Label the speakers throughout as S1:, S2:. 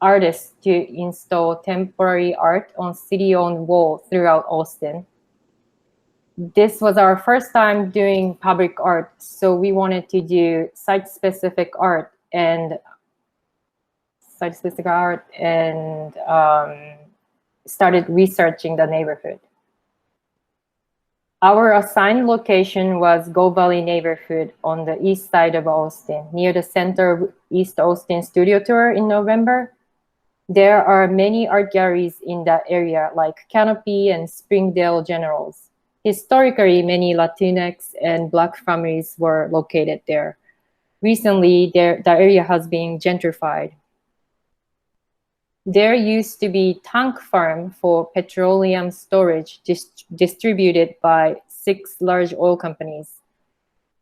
S1: artists to install temporary art on city-owned wall throughout Austin. This was our first time doing public art, so we wanted to do site-specific art and started researching the neighborhood. Our assigned location was GOVALLE neighborhood on the east side of Austin, near the center of East Austin studio tour in November. There are many art galleries in that area, like Canopy and Springdale Generals. Historically, many Latinx and Black families were located there. Recently, the area has been gentrified. There used to be tank farm for petroleum storage distributed by 6 large oil companies.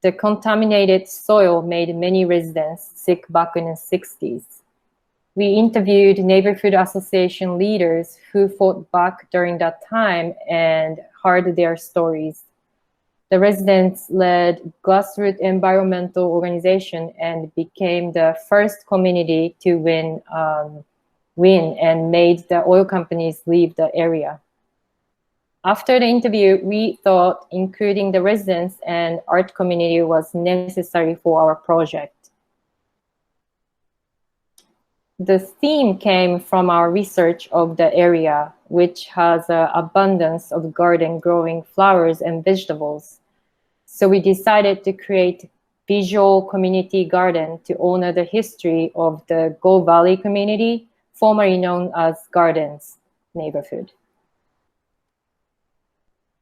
S1: The contaminated soil made many residents sick back in the 60s. We interviewed neighborhood association leaders who fought back during that time and heard their stories. The residents led Grassroot environmental organization and became the first community to win and made the oil companies leave the area. After the interview, we thought including the residents and art community was necessary for our project. The theme came from our research of the area, which has an abundance of garden growing flowers and vegetables. So we decided to create visual community garden to honor the history of the GOVALLE community, formerly known as Gardens neighborhood.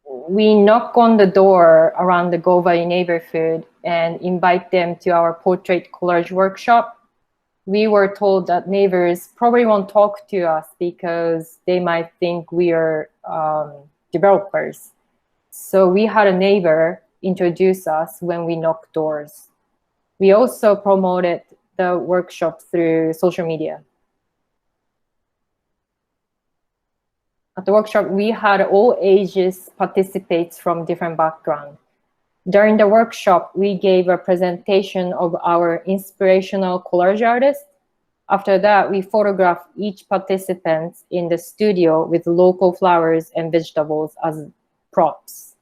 S1: We knock on the door around the GOVALLE neighborhood and invite them to our portrait collage workshop. We were told that neighbors probably won't talk to us because they might think we are developers. So we had a neighbor introduce us when we knocked doors. We also promoted the workshop through social media. At the workshop, we had all ages participants from different backgrounds. During the workshop, we gave a presentation of our inspirational collage artist. After that, we photographed each participant in the studio with local flowers and vegetables as props.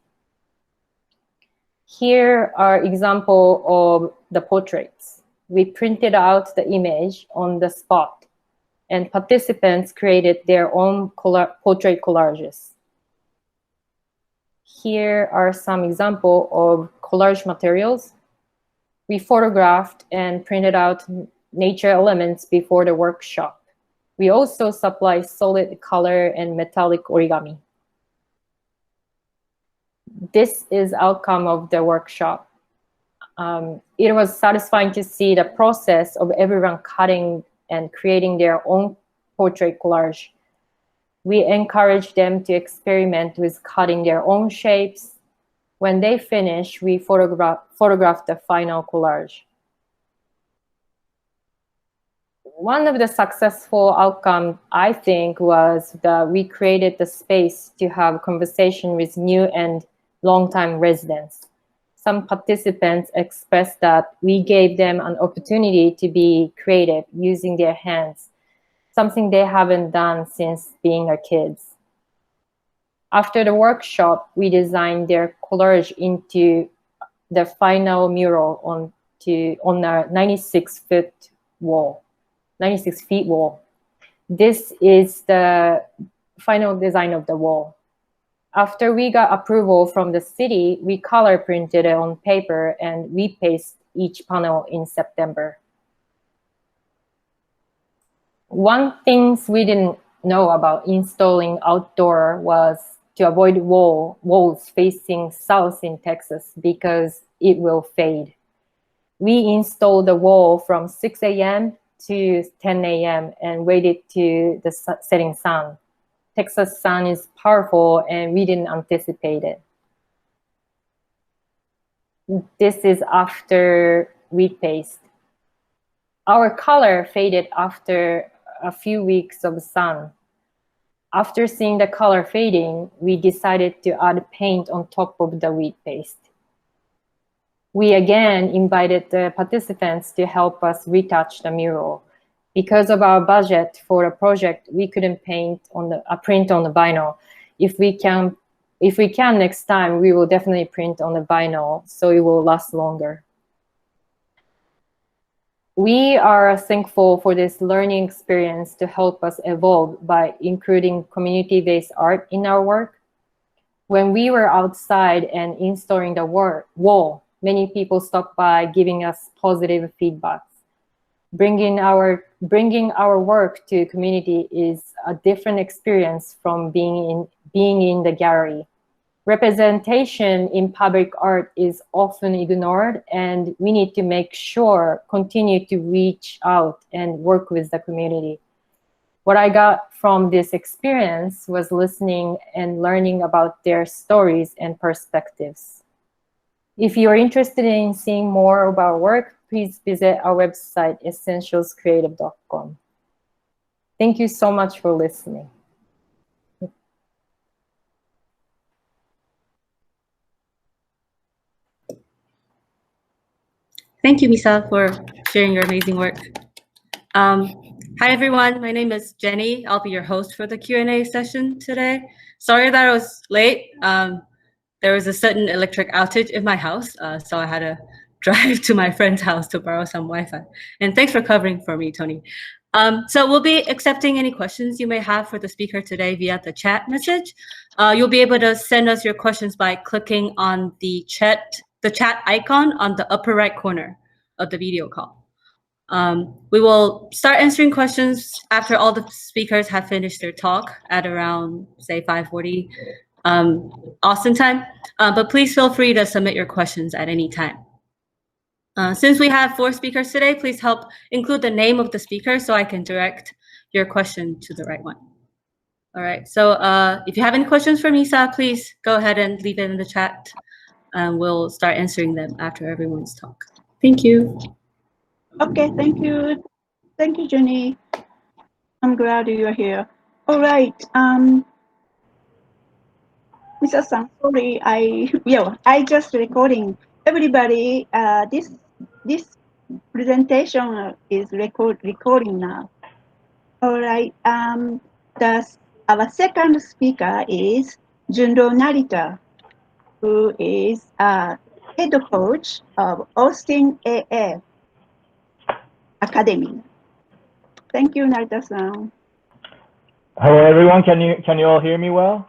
S1: Here are examples of the portraits. We printed out the image on the spot, and participants created their own portrait collages. Here are some examples of collage materials. We photographed and printed out nature elements before the workshop. We also supply solid color and metallic origami. This is outcome of the workshop. It was satisfying to see the process of everyone cutting and creating their own portrait collage. We encourage them to experiment with cutting their own shapes. When they finish, we photograph the final collage. One of the successful outcomes, I think, was that we created the space to have conversation with new and longtime residents. Some participants expressed that we gave them an opportunity to be creative using their hands, something they haven't done since being kids. After the workshop, we designed their collage into the final mural on a 96 feet wall. This is the final design of the wall. After we got approval from the city, we color printed it on paper and repasted each panel in September. One thing we didn't know about installing outdoor was to avoid walls facing south in Texas because it will fade. We installed the wall from 6 a.m. to 10 a.m. and waited to the setting sun. Texas sun is powerful and we didn't anticipate it. This is after wheat paste. Our color faded after a few weeks of sun. After seeing the color fading, we decided to add paint on top of the wheat paste. We again invited the participants to help us retouch the mural. Because of our budget for a project, we couldn't print on the vinyl. If we can next time, we will definitely print on the vinyl so it will last longer. We are thankful for this learning experience to help us evolve by including community-based art in our work. When we were outside and installing the wall, many people stopped by giving us positive feedback. Bringing our work to community is a different experience from being in the gallery. Representation in public art is often ignored, and we need to make sure continue to reach out and work with the community. What I got from this experience was listening and learning about their stories and perspectives. If you are interested in seeing more of our work, please visit our website, essentialscreative.com. Thank you so much for listening.
S2: Thank you, Misa, for sharing your amazing work. Hi, everyone. My name is Jenny. I'll be your host for the Q&A session today. Sorry that I was late. There was a sudden electric outage in my house, so I had to drive to my friend's house to borrow some Wi-Fi. And thanks for covering for me, Tony. So we'll be accepting any questions you may have for the speaker today via the chat message. You'll be able to send us your questions by clicking on the chat icon on the upper right corner of the video call. We will start answering questions after all the speakers have finished their talk at around, say, 5:40 Austin time. But please feel free to submit your questions at any time. Since we have 4 speakers today, please help include the name of the speaker so I can direct your question to the right one. All right, so if you have any questions for Misa, please go ahead and leave it in the chat. We'll start answering them after everyone's talk. Thank you.
S3: Okay, thank you. Thank you, Jenny. I'm glad you're here. All right. Mr. San, sorry, I just recording. Everybody, this presentation is recording now. All right. Our second speaker is Junro Narita, who is head coach of Austin AF Academy. Thank you, Narita-san.
S4: Hello, everyone. Can you all hear me well?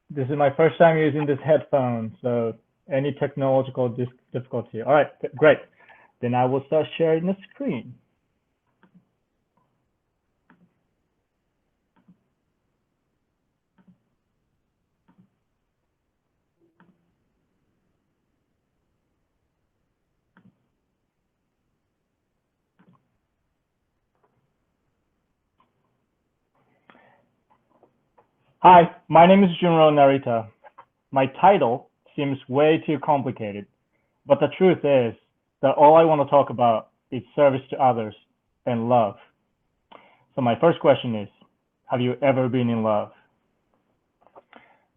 S4: This is my first time using this headphone, so any technological difficulty. All right, great. Then I will start sharing the screen. Hi, my name is Junro Narita. My title seems way too complicated, but the truth is that all I want to talk about is service to others and love. So my first question is, have you ever been in love?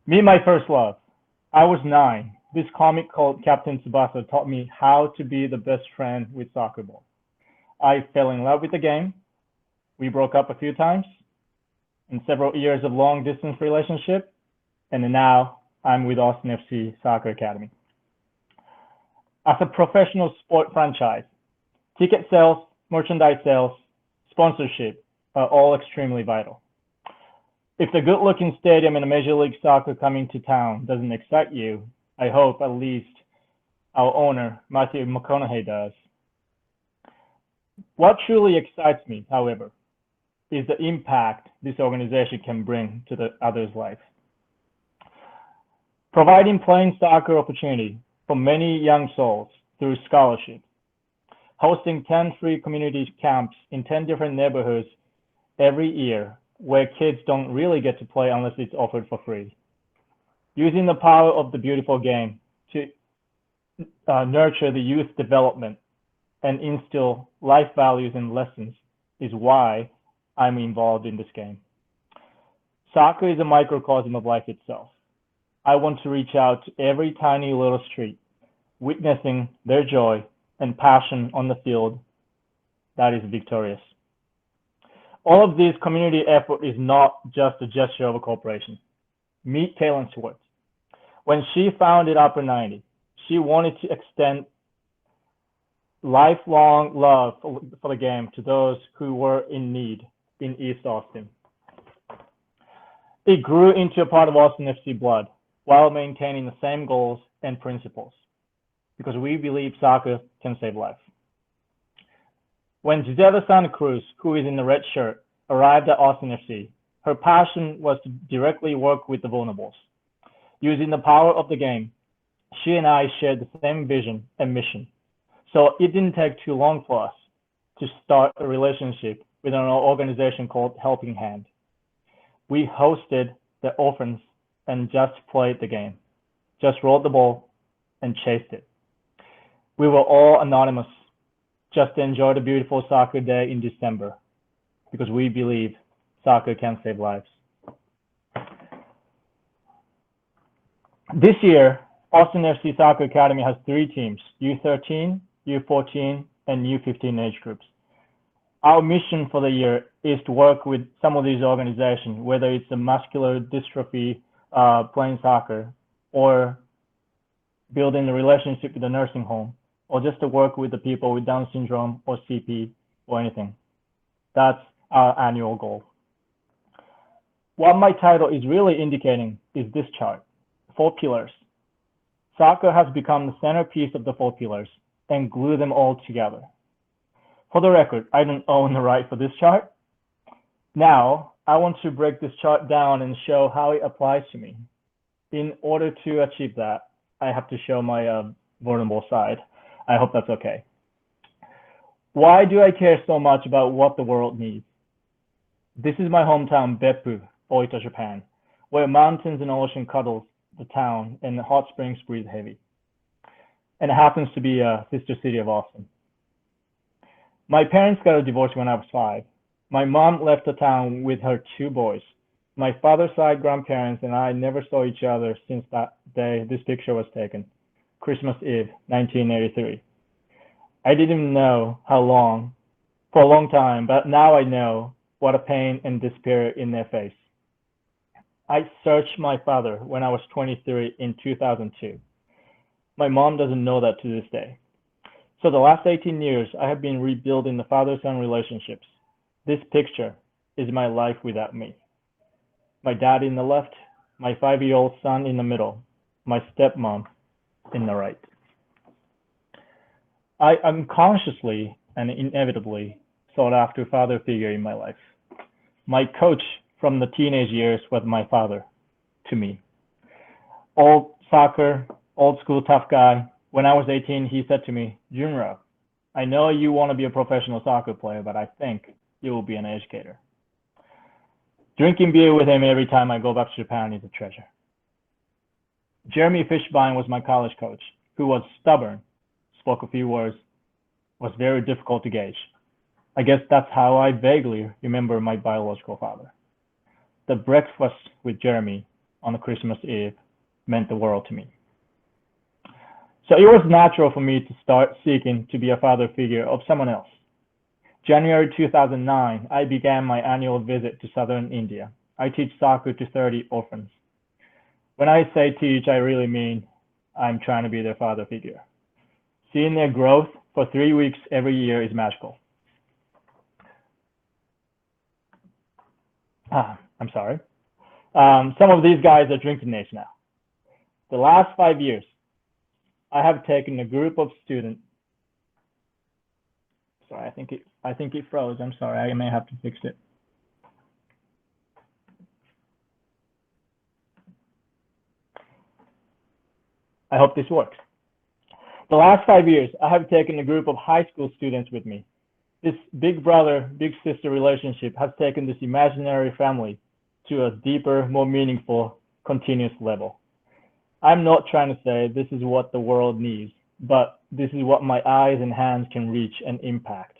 S4: Me, my first love. I was 9. This comic called Captain Tsubasa taught me how to be the best friend with soccer ball. I fell in love with the game. We broke up a few times, and several years of long distance relationship, and now I'm with Austin FC Soccer Academy. As a professional sport franchise, ticket sales, merchandise sales, sponsorship are all extremely vital. If the good-looking stadium in a Major League Soccer coming to town doesn't excite you, I hope at least our owner, Matthew McConaughey, does. What truly excites me, however, is the impact this organization can bring to the other's life. Providing playing soccer opportunity for many young souls through scholarship, hosting 10 free community camps in 10 different neighborhoods every year where kids don't really get to play unless it's offered for free. Using the power of the beautiful game to nurture the youth development and instill life values and lessons is why I'm involved in this game. Soccer is a microcosm of life itself. I want to reach out to every tiny little street, witnessing their joy and passion on the field that is victorious. All of this community effort is not just a gesture of a corporation. Meet Kaylin Schwartz. When she founded Upper 90, she wanted to extend lifelong love for the game to those who were in need in East Austin. It grew into a part of Austin FC blood while maintaining the same goals and principles, because we believe soccer can save lives. When Gisela Santa Cruz, who is in the red shirt, arrived at Austin FC, her passion was to directly work with the vulnerables. Using the power of the game, she and I shared the same vision and mission. So it didn't take too long for us to start a relationship with an organization called Helping Hand. We hosted the orphans and just played the game, just rolled the ball and chased it. We were all anonymous, just to enjoy the beautiful soccer day in December, because we believe soccer can save lives. This year, Austin FC Soccer Academy has 3 teams, U13, U14, and U15 age groups. Our mission for the year is to work with some of these organizations, whether it's a muscular dystrophy playing soccer, or building a relationship with a nursing home, or just to work with the people with Down syndrome or CP or anything. That's our annual goal. What my title is really indicating is this chart, 4 pillars. Soccer has become the centerpiece of the 4 pillars and glue them all together. For the record, I don't own the right for this chart. Now, I want to break this chart down and show how it applies to me. In order to achieve that, I have to show my vulnerable side. I hope that's okay. Why do I care so much about what the world needs? This is my hometown, Beppu, Oita, Japan, where mountains and ocean cuddles the town and the hot springs breathe heavy. And it happens to be a sister city of Austin. My parents got a divorce when I was 5. My mom left the town with her 2 boys. My father's side grandparents and I never saw each other since that day this picture was taken, Christmas Eve, 1983. I didn't know how long, for a long time, but now I know what a pain and despair in their face. I searched my father when I was 23 in 2002. My mom doesn't know that to this day. So the last 18 years, I have been rebuilding the father-son relationships. This picture is my life without me. My dad in the left, my 5-year-old son in the middle, my stepmom in the right. I unconsciously and inevitably sought after a father figure in my life. My coach from the teenage years was my father to me. Old soccer, old school tough guy. When I was 18, he said to me, "Junro, I know you want to be a professional soccer player, but I think you will be an educator." Drinking beer with him every time I go back to Japan is a treasure. Jeremy Fishbein was my college coach, who was stubborn, spoke a few words, was very difficult to gauge. I guess that's how I vaguely remember my biological father. The breakfast with Jeremy on a Christmas Eve meant the world to me. So it was natural for me to start seeking to be a father figure of someone else. January 2009, I began my annual visit to southern India. I teach soccer to 30 orphans. When I say teach, I really mean I'm trying to be their father figure. Seeing their growth for 3 weeks every year is magical. I'm sorry. Some of these guys are drinking age now. The last 5 years, I have taken a group of students. Sorry, I think it froze. I'm sorry, I may have to fix it. I hope this works. The last 5 years, I have taken a group of high school students with me. This big brother, big sister relationship has taken this imaginary family to a deeper, more meaningful, continuous level. I'm not trying to say this is what the world needs, but this is what my eyes and hands can reach and impact.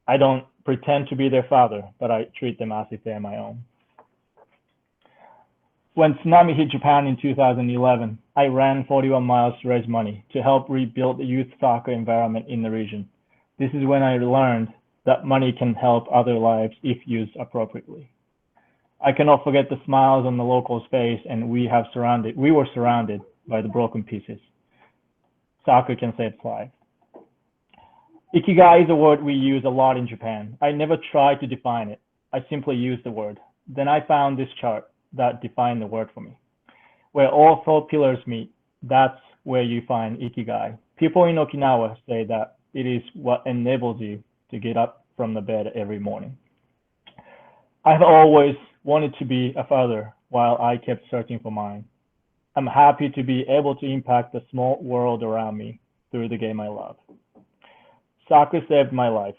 S4: I don't pretend to be their father, but I treat them as if they're my own. When tsunami hit Japan in 2011, I ran 41 miles to raise money to help rebuild the youth soccer environment in the region. This is when I learned that money can help other lives if used appropriately. I cannot forget the smiles on the locals' face, and we were surrounded by the broken pieces. Soccer can save lives. Ikigai is a word we use a lot in Japan. I never tried to define it. I simply used the word. Then I found this chart that defined the word for me. Where all 4 pillars meet, that's where you find Ikigai. People in Okinawa say that it is what enables you to get up from the bed every morning. I've always wanted to be a father while I kept searching for mine. I'm happy to be able to impact the small world around me through the game I love. Soccer saved my life,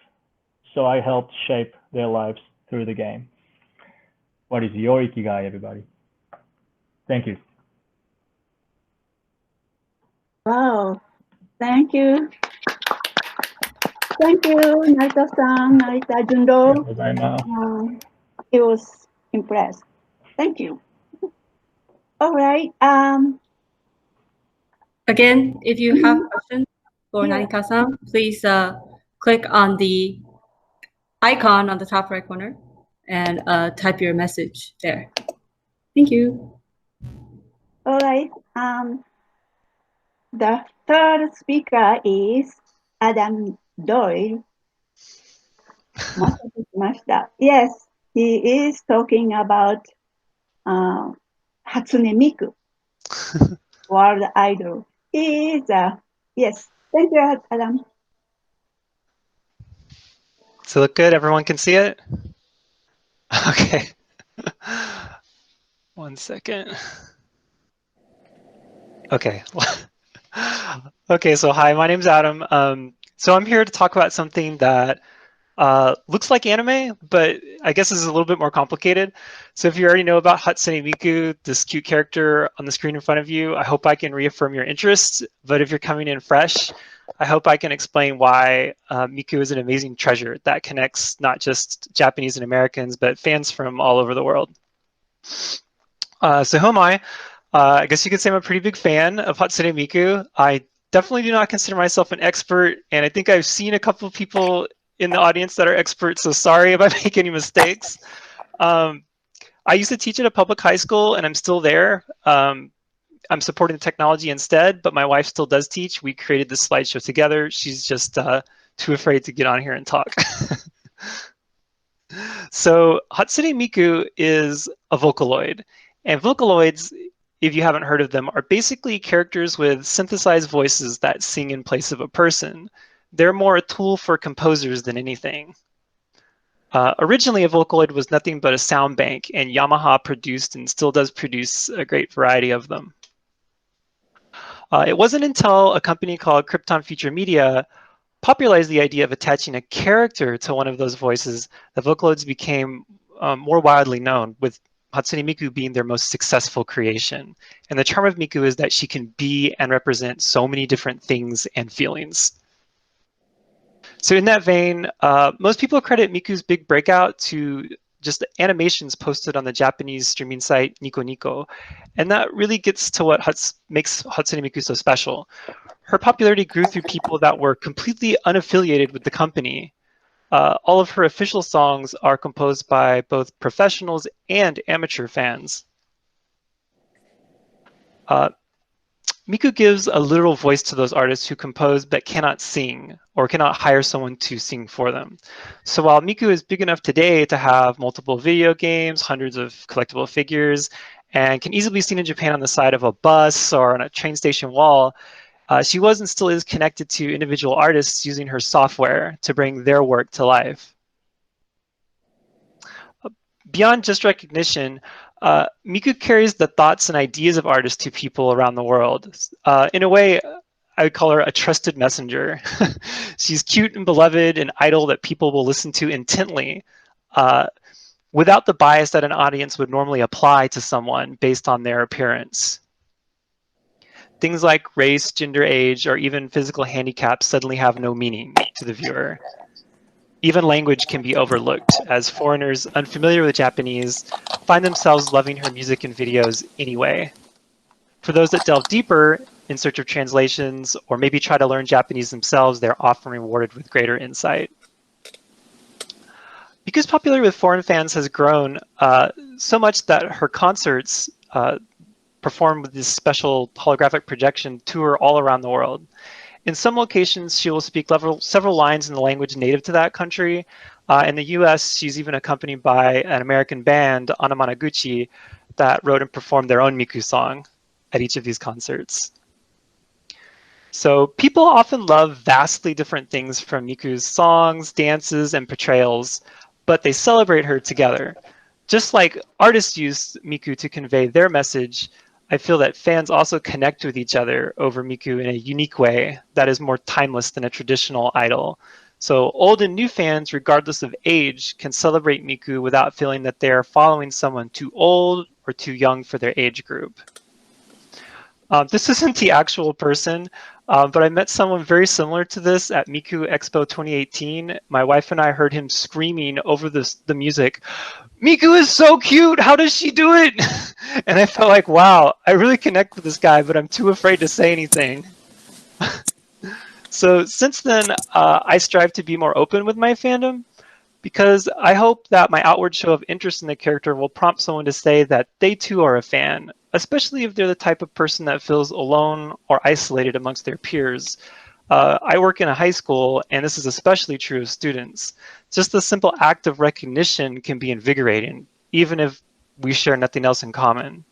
S4: so I helped shape their lives through the game. What is your Ikigai, everybody? Thank you.
S3: Wow, thank you. Thank you, Narita-san, Narita Junro. He was impressed. Thank you. All right.
S2: Again, if you have questions for
S3: Yeah.
S2: Narita-san, please click on the icon on the top right corner and type your message there. Thank you.
S3: All right. The third speaker is Adam Doyle. Yes, he is talking about Hatsune Miku, world idol. He is yes. Thank you, Adam.
S5: Does it look good? Everyone can see it? Okay. 1 second. Okay. Okay, so hi, my name's Adam. So I'm here to talk about something that looks like anime, but I guess is a little bit more complicated. So if you already know about Hatsune Miku, this cute character on the screen in front of you, I hope I can reaffirm your interest. But if you're coming in fresh, I hope I can explain why Miku is an amazing treasure that connects not just Japanese and Americans, but fans from all over the world. So who am I? I guess you could say I'm a pretty big fan of Hatsune Miku. I definitely do not consider myself an expert, and I think I've seen a couple of people in the audience that are experts, so sorry if I make any mistakes. I used to teach at a public high school, and I'm still there. I'm supporting technology instead, but my wife still does teach. We created this slideshow together. She's just too afraid to get on here and talk. So Hatsune Miku is a Vocaloid, and Vocaloids, if you haven't heard of them, are basically characters with synthesized voices that sing in place of a person. They're more a tool for composers than anything. Originally, a Vocaloid was nothing but a sound bank, and Yamaha produced and still does produce a great variety of them. It wasn't until a company called Krypton Future Media popularized the idea of attaching a character to one of those voices that Vocaloids became more widely known, with Hatsune Miku being their most successful creation. And the charm of Miku is that she can be and represent so many different things and feelings. So in that vein, most people credit Miku's big breakout to just the animations posted on the Japanese streaming site Nico Nico. And that really gets to what makes Hatsune Miku so special. Her popularity grew through people that were completely unaffiliated with the company. All of her official songs are composed by both professionals and amateur fans. Miku gives a literal voice to those artists who compose but cannot sing or cannot hire someone to sing for them. So while Miku is big enough today to have multiple video games, hundreds of collectible figures, and can easily be seen in Japan on the side of a bus or on a train station wall, she was and still is connected to individual artists using her software to bring their work to life. Beyond just recognition, Miku carries the thoughts and ideas of artists to people around the world. In a way, I would call her a trusted messenger. She's cute and beloved, an idol that people will listen to intently, without the bias that an audience would normally apply to someone based on their appearance. Things like race, gender, age, or even physical handicaps suddenly have no meaning to the viewer. Even language can be overlooked, as foreigners unfamiliar with Japanese find themselves loving her music and videos anyway. For those that delve deeper in search of translations, or maybe try to learn Japanese themselves, they're often rewarded with greater insight. Miku's popularity with foreign fans has grown so much that her concerts perform with this special holographic projection tour all around the world. In some locations, she will speak several lines in the language native to that country. In the US, she's even accompanied by an American band, Anamanaguchi, that wrote and performed their own Miku song at each of these concerts. So people often love vastly different things from Miku's songs, dances, and portrayals, but they celebrate her together. Just like artists use Miku to convey their message, I feel that fans also connect with each other over Miku in a unique way that is more timeless than a traditional idol. So old and new fans, regardless of age, can celebrate Miku without feeling that they are following someone too old or too young for their age group. This isn't the actual person, but I met someone very similar to this at Miku Expo 2018. My wife and I heard him screaming over the music, "Miku is so cute, how does she do it?" And I felt like, wow, I really connect with this guy, but I'm too afraid to say anything. So since then, I strive to be more open with my fandom, because I hope that my outward show of interest in the character will prompt someone to say that they too are a fan, especially if they're the type of person that feels alone or isolated amongst their peers. I work in a high school, and this is especially true of students. Just the simple act of recognition can be invigorating, even if we share nothing else in common.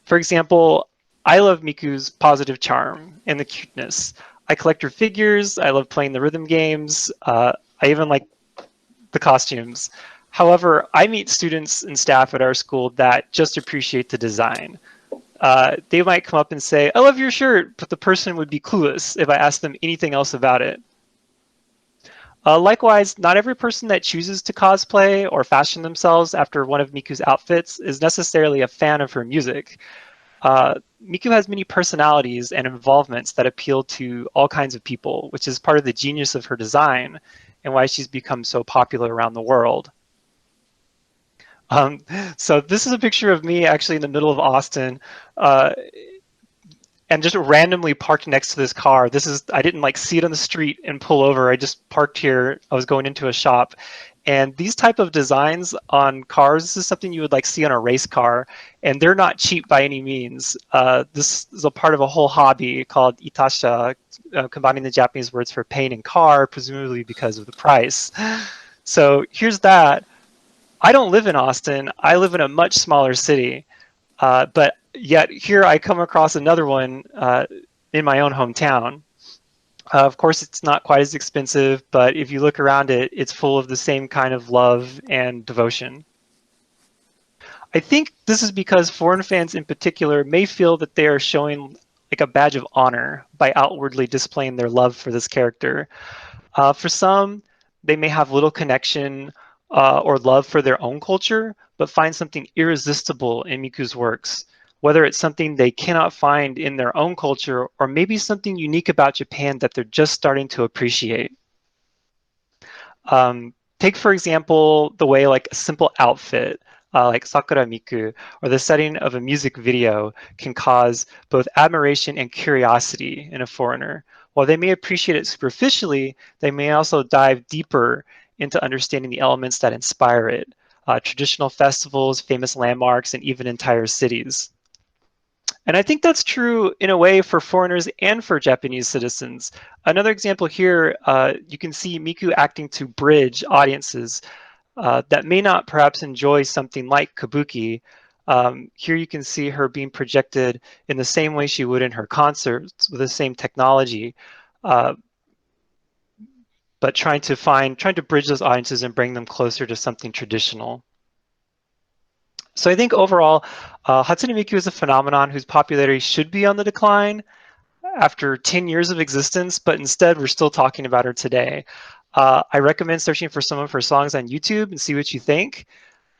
S5: For example, I love Miku's positive charm and the cuteness. I collect her figures, I love playing the rhythm games, I even like the costumes. However, I meet students and staff at our school that just appreciate the design. They might come up and say, "I love your shirt," but the person would be clueless if I asked them anything else about it. Likewise, not every person that chooses to cosplay or fashion themselves after one of Miku's outfits is necessarily a fan of her music. Miku has many personalities and involvements that appeal to all kinds of people, which is part of the genius of her design and why she's become so popular around the world. So this is a picture of me actually in the middle of Austin, and just randomly parked next to this car. I didn't like see it on the street and pull over. I just parked here. I was going into a shop. And these type of designs on cars, this is something you would like see on a race car, and they're not cheap by any means. This is a part of a whole hobby called itasha, combining the Japanese words for paint and car, presumably because of the price. So here's that. I don't live in Austin. I live in a much smaller city, but yet here I come across another one in my own hometown. Of course, it's not quite as expensive, but if you look around it, it's full of the same kind of love and devotion. I think this is because foreign fans in particular may feel that they are showing like a badge of honor by outwardly displaying their love for this character. For some, they may have little connection or love for their own culture, but find something irresistible in Miku's works, whether it's something they cannot find in their own culture or maybe something unique about Japan that they're just starting to appreciate. Take, for example, the way like a simple outfit, like Sakura Miku, or the setting of a music video can cause both admiration and curiosity in a foreigner. While they may appreciate it superficially, they may also dive deeper into understanding the elements that inspire it, traditional festivals, famous landmarks, and even entire cities. And I think that's true in a way for foreigners and for Japanese citizens. Another example here, you can see Miku acting to bridge audiences that may not perhaps enjoy something like kabuki. Here you can see her being projected in the same way she would in her concerts with the same technology, but trying to bridge those audiences and bring them closer to something traditional. So I think overall, Hatsune Miku is a phenomenon whose popularity should be on the decline after 10 years of existence, but instead we're still talking about her today. I recommend searching for some of her songs on YouTube and see what you think.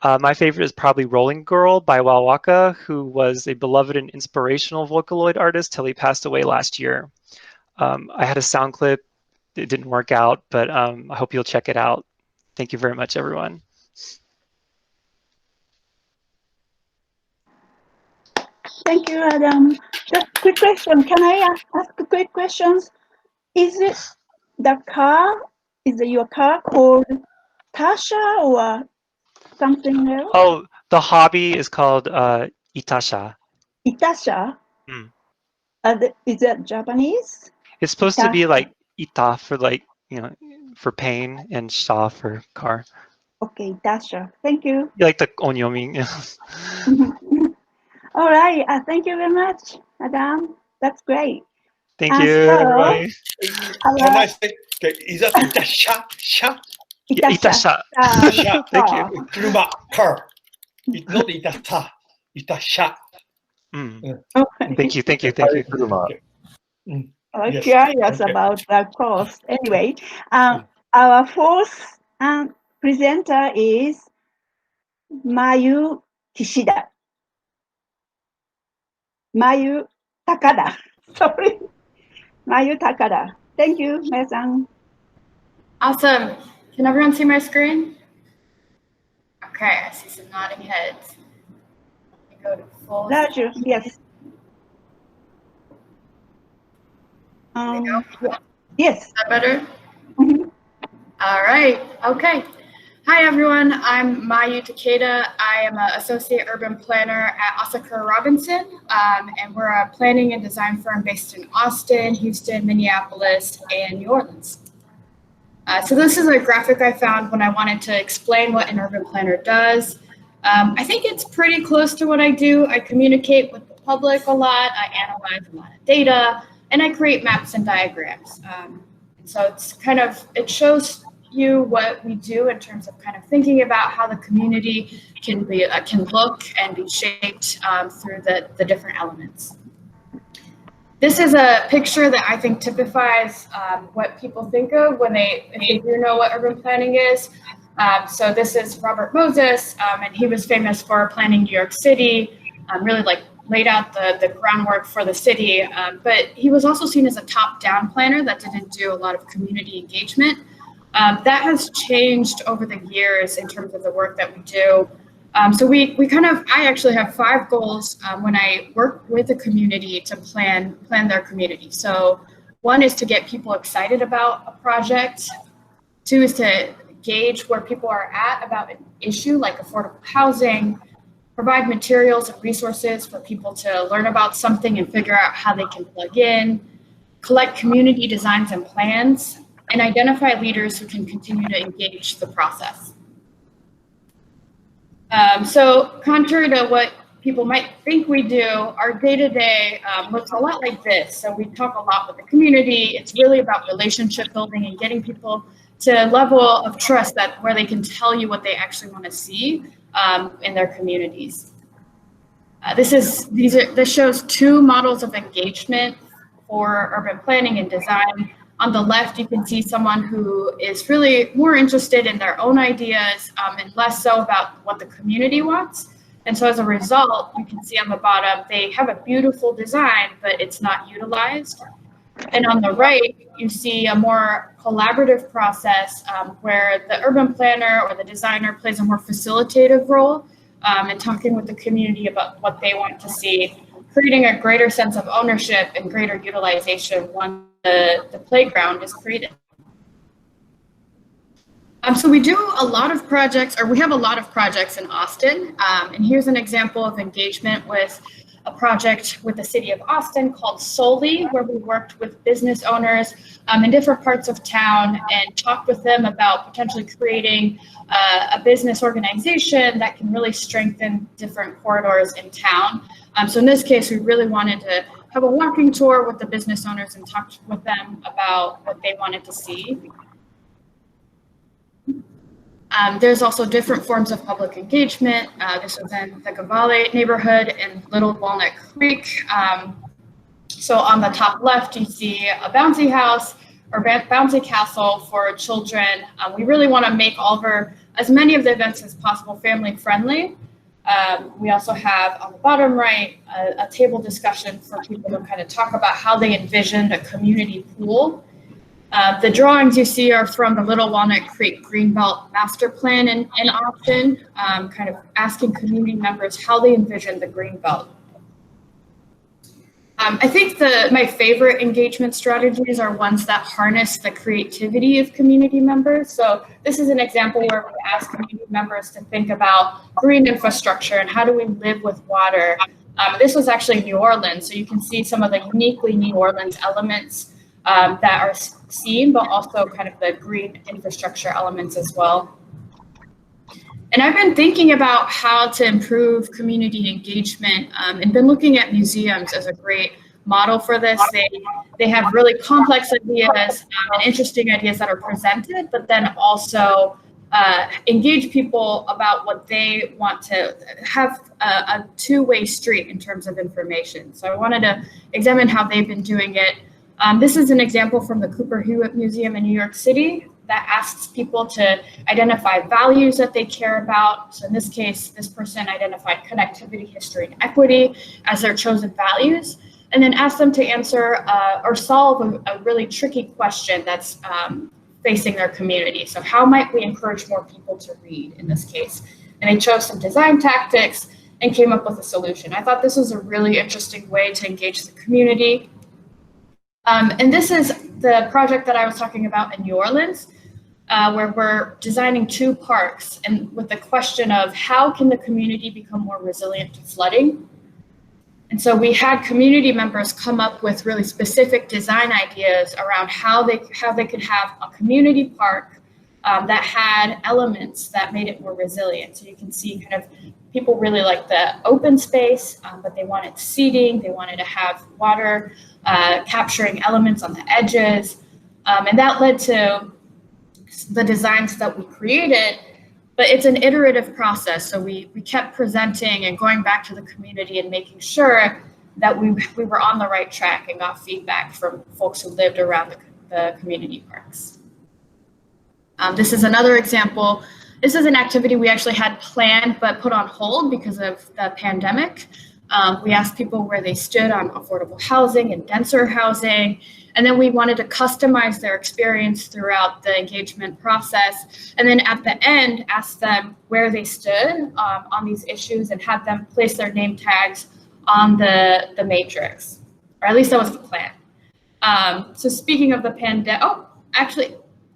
S5: My favorite is probably Rolling Girl by Wawaka, who was a beloved and inspirational Vocaloid artist till he passed away last year. I had a sound clip. It didn't work out, but I hope you'll check it out. Thank you very much, everyone.
S3: Thank you, Adam. Just quick question. Can I ask quick questions? Is it the car? Is your car called Tasha or something else?
S5: Oh, the hobby is called itasha.
S3: Itasha?
S5: Mm.
S3: Is that Japanese?
S5: It's supposed to be like ita for like, for pain and sha for car.
S3: Okay, Itasha. Thank you.
S5: You like the onyomi.
S3: All right. Thank you very much, Madam. That's great.
S5: Thank you, everybody.
S6: Can I say, okay, is that itasha? Sha?
S5: Yeah, itasha.
S6: Sha.
S5: Thank you.
S6: Kuruma, car. It's not itasa. Itasha.
S5: Mm.
S3: Okay.
S5: Thank you.
S6: Okay.
S3: I'm
S6: Yes.
S3: curious
S6: Okay.
S3: about that course. Anyway, our fourth presenter is Mayu Kishida. Mayu Takada. Sorry. Mayu Takada. Thank you, Mayu-san.
S7: Awesome. Can everyone see my screen? Okay, I see some nodding heads. Let me go to full.
S3: Larger, yes. Yes.
S7: Is that better?
S3: Mhm.
S7: All right. Okay. Hi, everyone. I'm Mayu Takeda. I am an associate urban planner at Asakura Robinson, and we're a planning and design firm based in Austin, Houston, Minneapolis, and New Orleans. So this is a graphic I found when I wanted to explain what an urban planner does. I think it's pretty close to what I do. I communicate with the public a lot. I analyze a lot of data, and I create maps and diagrams. So it's it shows you what we do in terms of kind of thinking about how the community can look and be shaped through the different elements. This is a picture that I think typifies what people think of when if they do know what urban planning is. So this is Robert Moses, and he was famous for planning New York City, really laid out the groundwork for the city. But he was also seen as a top-down planner that didn't do a lot of community engagement. That has changed over the years in terms of the work that we do. So I actually have 5 goals when I work with a community to plan their community. So 1 is to get people excited about a project. 2 is to gauge where people are at about an issue like affordable housing, provide materials and resources for people to learn about something and figure out how they can plug in, collect community designs and plans, and identify leaders who can continue to engage the process. So contrary to what people might think we do, our day-to-day looks a lot like this. So we talk a lot with the community. It's really about relationship building and getting people to a level of trust where they can tell you what they actually want to see in their communities. This shows 2 models of engagement for urban planning and design. On the left, you can see someone who is really more interested in their own ideas and less so about what the community wants. And so as a result, you can see on the bottom, they have a beautiful design, but it's not utilized. And on the right, you see a more collaborative process where the urban planner or the designer plays a more facilitative role in talking with the community about what they want to see, creating a greater sense of ownership and greater utilization once the playground is created. So we do a lot of projects, or we have a lot of projects in Austin. And here's an example of engagement with a project with the city of Austin called Solely, where we worked with business owners in different parts of town and talked with them about potentially creating a business organization that can really strengthen different corridors in town. So in this case, we really wanted to have a walking tour with the business owners and talk with them about what they wanted to see. There's also different forms of public engagement. This was in the GOVALLE neighborhood in Little Walnut Creek. So on the top left, you see a bouncy house or bouncy castle for children. We really want to make as many of the events as possible family friendly. We also have on the bottom right a table discussion for people to kind of talk about how they envisioned a community pool. The drawings you see are from the Little Walnut Creek Greenbelt Master Plan in Austin, kind of asking community members how they envision the Greenbelt. I think my favorite engagement strategies are ones that harness the creativity of community members. So this is an example where we ask community members to think about green infrastructure and how do we live with water. This was actually New Orleans, so you can see some of the uniquely New Orleans elements that are seen, but also kind of the green infrastructure elements as well. And I've been thinking about how to improve community engagement and been looking at museums as a great model for this. They have really complex ideas and interesting ideas that are presented, but then also engage people about what they want to have a two-way street in terms of information. So I wanted to examine how they've been doing it. This is an example from the Cooper Hewitt Museum in New York City that asks people to identify values that they care about. So in this case, this person identified connectivity, history, and equity as their chosen values, and then asked them to answer or solve a really tricky question that's facing their community. So how might we encourage more people to read in this case? And they chose some design tactics and came up with a solution. I thought this was a really interesting way to engage the community. And this is the project that I was talking about in New Orleans, where we're designing 2 parks and with the question of how can the community become more resilient to flooding? And so we had community members come up with really specific design ideas around how they could have a community park that had elements that made it more resilient. So you can see kind of people really like the open space, but they wanted seating, they wanted to have water capturing elements on the edges. And that led to the designs that we created, but it's an iterative process. So we kept presenting and going back to the community and making sure that we were on the right track and got feedback from folks who lived around the community parks. This is another example. This is an activity we actually had planned but put on hold because of the pandemic. We asked people where they stood on affordable housing and denser housing, and then we wanted to customize their experience throughout the engagement process. And then at the end, ask them where they stood on these issues and have them place their name tags on the matrix, or at least that was the plan. So speaking of the pandemic,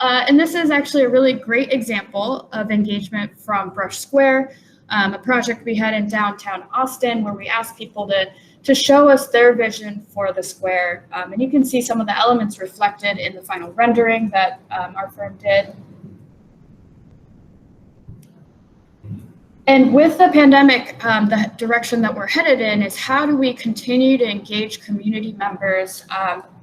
S7: and this is actually a really great example of engagement from Brush Square, a project we had in downtown Austin where we asked people to show us their vision for the square. And you can see some of the elements reflected in the final rendering that our firm did. And with the pandemic, the direction that we're headed in is how do we continue to engage community members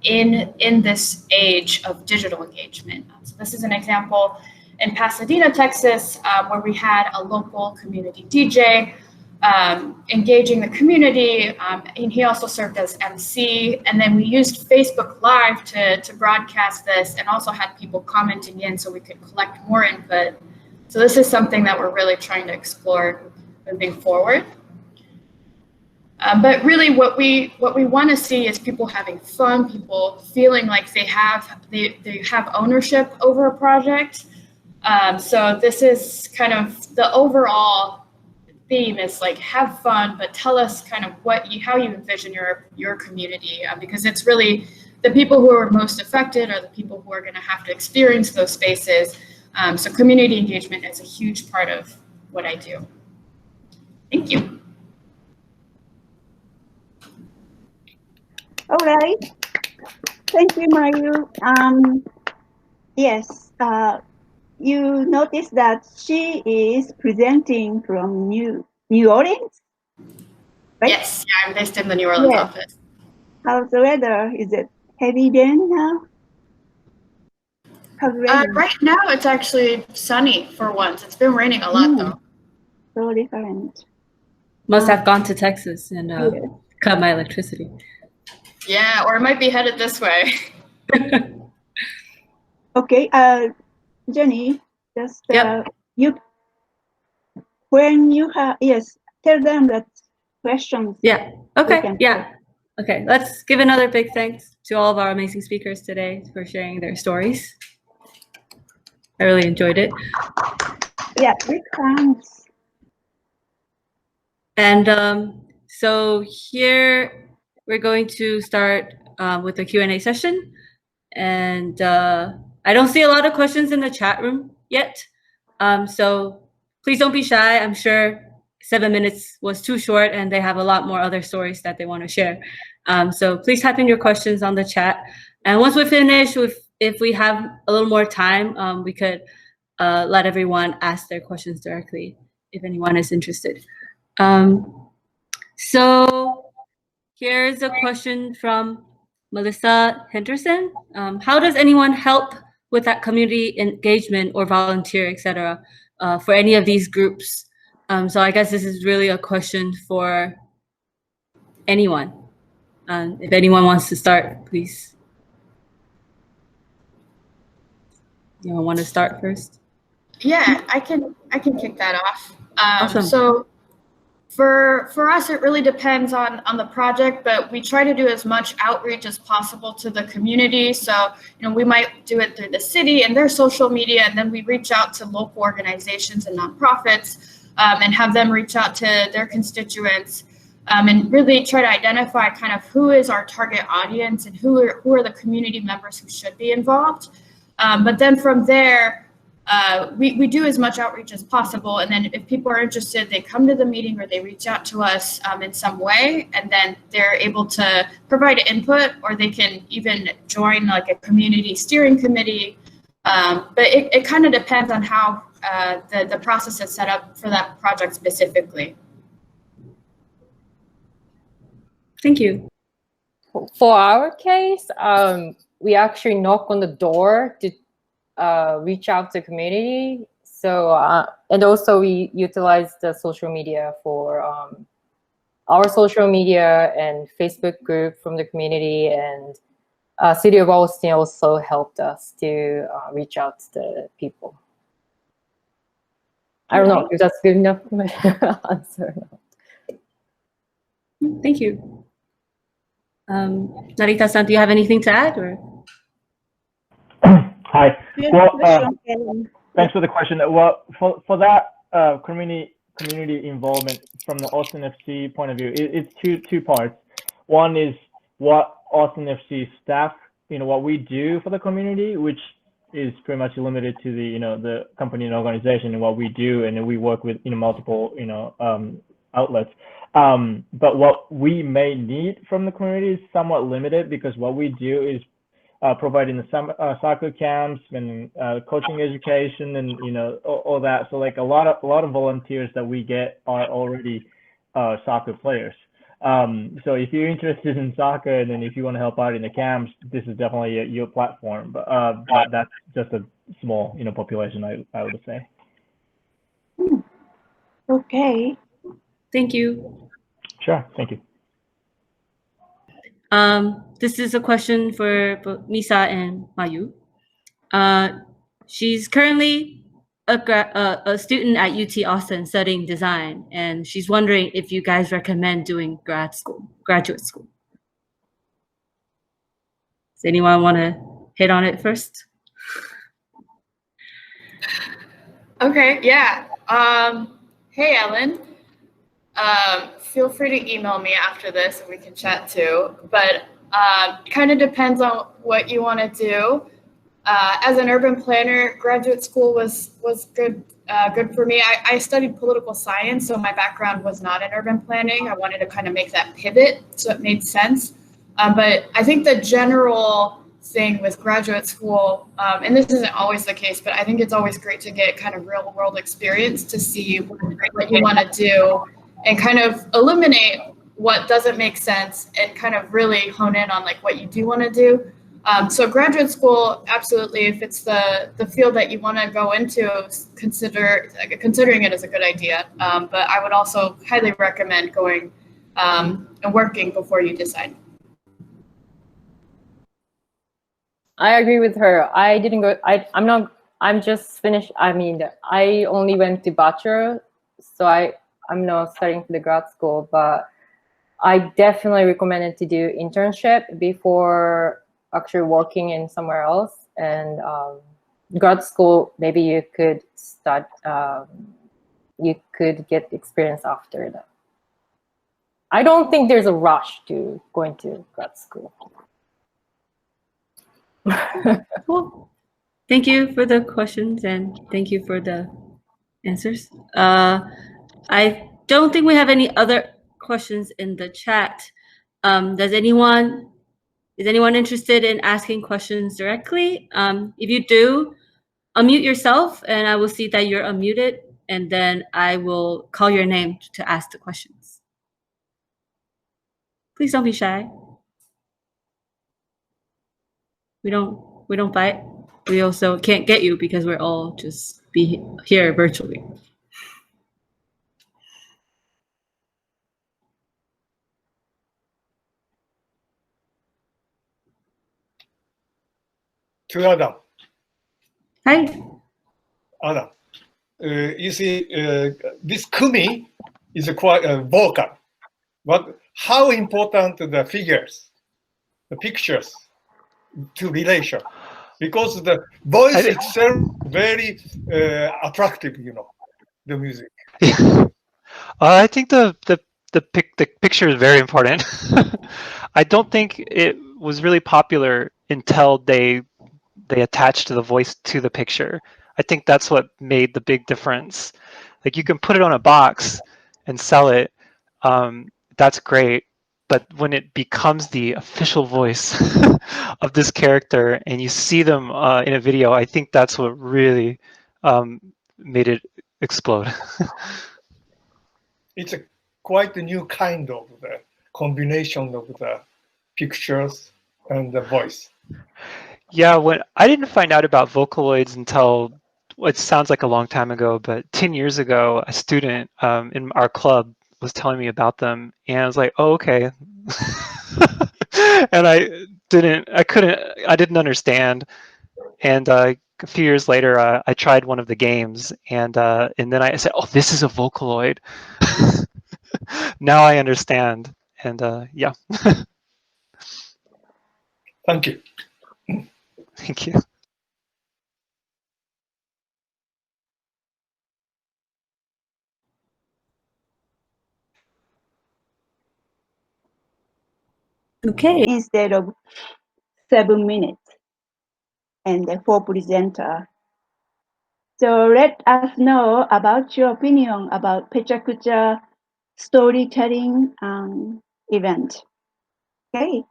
S7: in this age of digital engagement. So this is an example in Pasadena, Texas, where we had a local community DJ engaging the community, and he also served as MC. And then we used Facebook Live to broadcast this and also had people commenting in so we could collect more input. So this is something that we're really trying to explore moving forward. But really what we want to see is people having fun, people feeling like they have ownership over a project. So this is kind of the overall theme is like have fun, but tell us kind of how you envision your community, because it's really the people who are most affected are the people who are going to have to experience those spaces. So community engagement is a huge part of what I do. Thank you.
S3: All right. Thank you, Mayu. Yes, you noticed that she is presenting from New Orleans, right?
S7: Yes, yeah, I'm based in the New Orleans office.
S3: How's the weather? Is it heavy rain now? How's the weather?
S7: Right now, it's actually sunny for once. It's been raining a lot, though.
S3: So different.
S2: Must have gone to Texas and cut my electricity.
S7: Yeah, or it might be headed this way.
S3: Okay, Jenny, just
S2: Yep.
S3: when you have, yes, tell them that questions.
S2: Yeah. Okay. Yeah. Okay. Let's give another big thanks to all of our amazing speakers today for sharing their stories. I really enjoyed it.
S3: Yeah, big thanks.
S2: And so here we're going to start with the Q&A session. And I don't see a lot of questions in the chat room yet. So please don't be shy. I'm sure 7 minutes was too short and they have a lot more other stories that they want to share. So please type in your questions on the chat. And once we finish, if we have a little more time, we could let everyone ask their questions directly if anyone is interested. So here's a question from Melissa Henderson. How does anyone help with that community engagement or volunteer, etc., for any of these groups? So I guess this is really a question for anyone. If anyone wants to start, please. Anyone want to start first?
S7: Yeah, I can kick that off.
S2: Awesome.
S7: So for us, it really depends on the project, but we try to do as much outreach as possible to the community. So, we might do it through the city and their social media, and then we reach out to local organizations and nonprofits and have them reach out to their constituents and really try to identify kind of who is our target audience and who are the community members who should be involved. But then from there, we do as much outreach as possible, and then if people are interested, they come to the meeting or they reach out to us in some way, and then they're able to provide input, or they can even join like a community steering committee. But it kind of depends on how the process is set up for that project specifically.
S2: Thank you.
S1: For our case, we actually knock on the door to reach out to community. So, and also we utilize the social media for our social media and Facebook group from the community, and City of Austin also helped us to reach out to the people. I don't know if that's good enough answer.
S2: Thank you. Narita-san, do you have anything to add? Or?
S4: Hi. Well, thanks for the question. Well, for that community involvement from the Austin FC point of view, it's two parts. One is what Austin FC staff, what we do for the community, which is pretty much limited to the company and organization and what we do, and then we work with multiple outlets. But what we may need from the community is somewhat limited, because what we do is providing the soccer camps and coaching education and all that. So like a lot of volunteers that we get are already soccer players. So if you're interested in soccer and then if you want to help out in the camps, this is definitely your platform. But that's just a small population, I would say.
S3: Okay.
S2: Thank you.
S4: Sure. Thank you.
S2: This is a question for both Misa and Mayu. She's currently a student at UT Austin studying design, and she's wondering if you guys recommend doing graduate school. Does anyone want to hit on it first?
S7: Okay, yeah. Hey, Ellen. Feel free to email me after this and we can chat too, but kind of depends on what you want to do. As an urban planner, graduate school was good for me. I studied political science, so my background was not in urban planning. I wanted to kind of make that pivot, so it made sense. But I think the general thing with graduate school, and this isn't always the case, but I think it's always great to get kind of real world experience to see what you want to do and kind of eliminate what doesn't make sense and kind of really hone in on like what you do want to do. So graduate school, absolutely, if it's the field that you want to go into, considering it is a good idea. But I would also highly recommend going and working before you decide.
S1: I agree with her. I didn't go, I'm just finished. I mean, I only went to bachelor, so I'm not studying for the grad school, but I definitely recommended to do internship before actually working in somewhere else. And grad school, maybe you could start, you could get experience after that. I don't think there's a rush to going to grad school.
S2: Cool. Thank you for the questions and thank you for the answers. I don't think we have any other questions in the chat. Is anyone interested in asking questions directly? If you do, unmute yourself and I will see that you're unmuted and then I will call your name to ask the questions. Please don't be shy. We don't fight. We also can't get you because we're all just be here virtually.
S6: To Adam.
S2: Hi.
S6: Adam, you see, this Kumi is quite vocal, but how important the figures, the pictures to relation? Because the voice itself very attractive, you know, the music.
S5: I think the picture is very important. I don't think it was really popular until they attached the voice to the picture. I think that's what made the big difference. Like you can put it on a box and sell it. That's great. But when it becomes the official voice of this character and you see them in a video, I think that's what really made it explode.
S6: It's quite a new kind of the combination of the pictures and the voice.
S5: Yeah, when I didn't find out about Vocaloids until it sounds like a long time ago, but 10 years ago, a student in our club was telling me about them, and I was like, "Oh, okay." And I didn't understand. And a few years later, I tried one of the games, and then I said, "Oh, this is a Vocaloid." Now I understand, and yeah.
S6: Thank you.
S5: Thank you.
S2: Okay.
S3: Instead of 7 minutes and for presenter. So let us know about your opinion about Pecha-kucha storytelling event. Okay.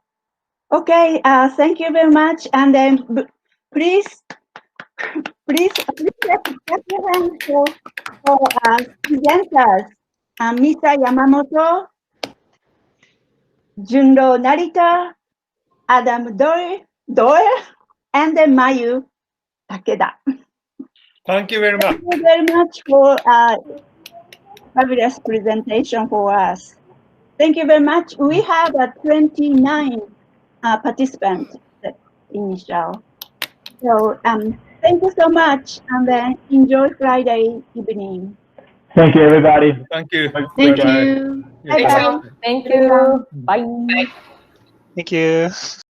S3: Okay. Thank you very much. And then please clap your hands for presenters. Misa Yamamoto, Junro Narita, Adam Doyle, and then Mayu Takeda.
S6: Thank you very much.
S3: Thank you very much for fabulous presentation for us. Thank you very much. We have 29 participants initial. So thank you so much, and then enjoy Friday evening.
S4: Thank you, everybody.
S6: Thank you.
S2: Thank you.
S3: Bye bye.
S1: Thank you. Bye.
S5: Thank you.